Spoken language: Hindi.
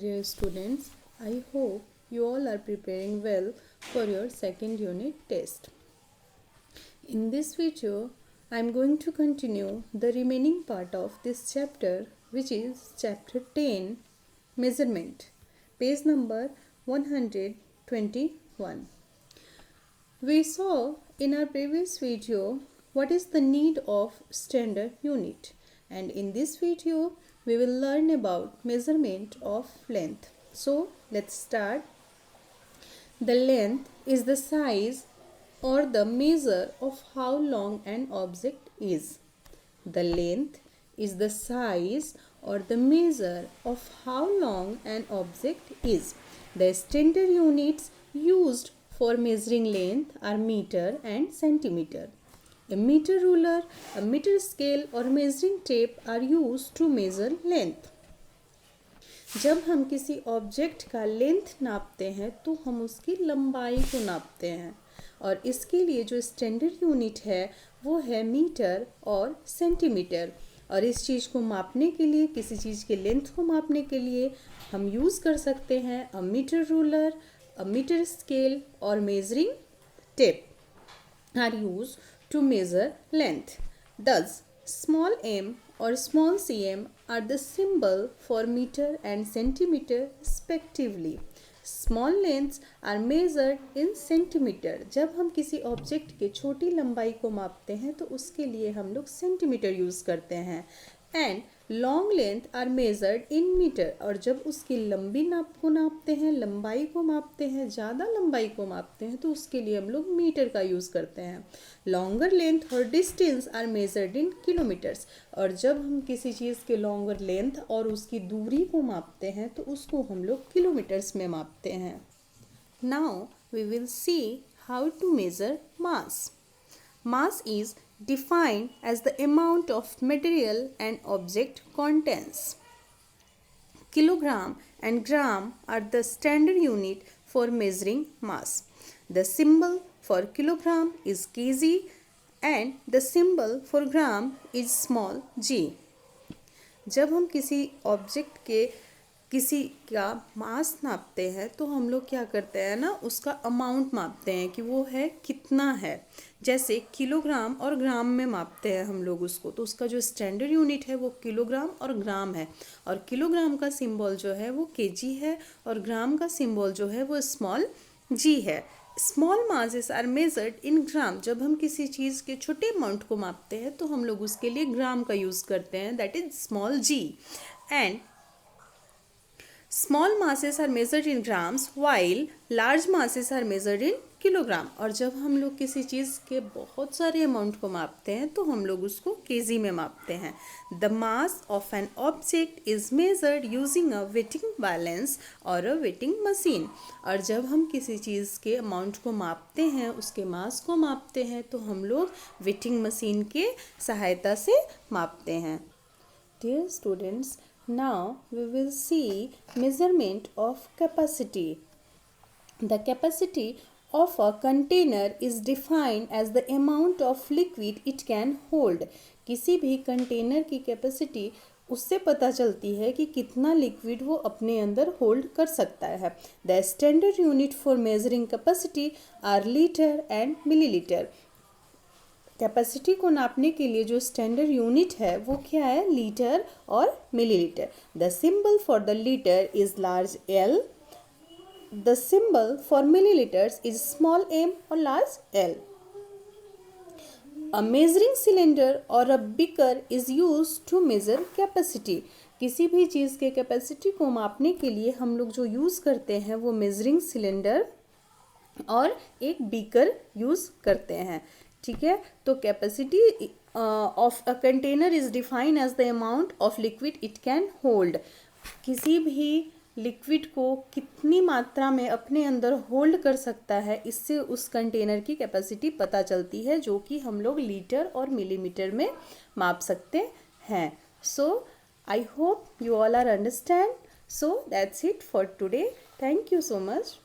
Dear students, I hope you all are preparing well for your second unit test. In this video, I am going to continue the remaining part of this chapter, which is chapter 10, Measurement, page number 121. We saw in our previous video what is the need of standard unit, and in this video we will learn about measurement of length. So let's start. The length is the size or the measure of how long an object is. The length is the size or the measure of how long an object is. The standard units used for measuring length are meter and centimeter. A meter ruler, a meter scale or measuring tape are used to measure length. जब हम किसी ऑब्जेक्ट का लेंथ नापते हैं तो हम उसकी लंबाई को नापते हैं, और इसके लिए जो स्टैंडर्ड यूनिट है वो है मीटर और सेंटीमीटर. और इस चीज़ को मापने के लिए, किसी चीज़ के लेंथ को मापने के लिए हम यूज़ कर सकते हैं a metre ruler, a meter scale or measuring tape are used to measure length. Thus, small m or small cm are the symbol for meter and centimeter respectively. Small lengths are measured in centimeter. जब हम किसी ऑब्जेक्ट के छोटी लंबाई को मापते हैं तो उसके लिए हम लोग सेंटीमीटर यूज़ करते हैं. And long length are measured in metre. और जब उसकी लंबी नाप को नापते हैं, लंबाई को मापते हैं, ज़्यादा लंबाई को मापते हैं तो उसके लिए हम लोग मीटर का यूज़ करते हैं. लॉन्गर लेंथ और distance are measured in kilometres. और जब हम किसी चीज़ के लॉन्गर लेंथ और उसकी दूरी को मापते हैं तो उसको हम लोग किलोमीटर्स में मापते हैं. Now we will see how to measure mass. Mass is defined as the amount of material an object contains. Kilogram and gram are the standard unit for measuring mass. The symbol for kilogram is kg and the symbol for gram is small g. जब हम किसी ऑब्जेक्ट के किसी का मास नापते हैं तो हम लोग क्या करते हैं ना, उसका अमाउंट मापते हैं कि वो है कितना है. जैसे किलोग्राम और ग्राम में मापते हैं हम लोग उसको, तो उसका जो स्टैंडर्ड यूनिट है वो किलोग्राम और ग्राम है. और किलोग्राम का सिंबल जो है वो केजी है और ग्राम का सिंबल जो है वो स्मॉल जी है. Small masses are measured in gram. जब हम किसी चीज़ के छोटे अमाउंट को मापते हैं तो हम लोग उसके लिए ग्राम का यूज़ करते हैं, that is small g. And small masses are measured in grams while large masses are measured in kilogram. और जब हम लोग किसी चीज़ के बहुत सारे अमाउंट को मापते हैं तो हम लोग उसको केजी में मापते हैं. The mass of an object is measured using a weighing balance or a weighing machine. और जब हम किसी चीज़ के अमाउंट को मापते हैं, उसके मास को मापते हैं तो हम लोग weighing मशीन के सहायता से मापते हैं. Dear students, now we will see measurement of capacity. The capacity of a container is defined as the amount of liquid it can hold. किसी भी कंटेनर की कैपेसिटी उससे पता चलती है कि कितना लिक्विड वो अपने अंदर होल्ड कर सकता है. The standard unit for measuring capacity are liter and milliliter. Capacity को नापने के लिए जो स्टैंडर्ड यूनिट है वो क्या है, लीटर और millilitre. The symbol for the litre is large L. The symbol for millilitres is small M और large L. A measuring cylinder और a beaker is use to measure capacity. किसी भी चीज़ के कैपेसिटी को मापने के लिए हम लोग जो यूज़ करते हैं वो मेजरिंग सिलेंडर और एक बीकर यूज़ करते हैं. ठीक है, तो capacity of a container is defined as the amount of liquid it can hold. किसी भी लिक्विड को कितनी मात्रा में अपने अंदर होल्ड कर सकता है, इससे उस कंटेनर की कैपेसिटी पता चलती है, जो कि हम लोग लीटर और मिलीमीटर में माप सकते हैं. So I hope you all are understand. So that's it for today. Thank you so much.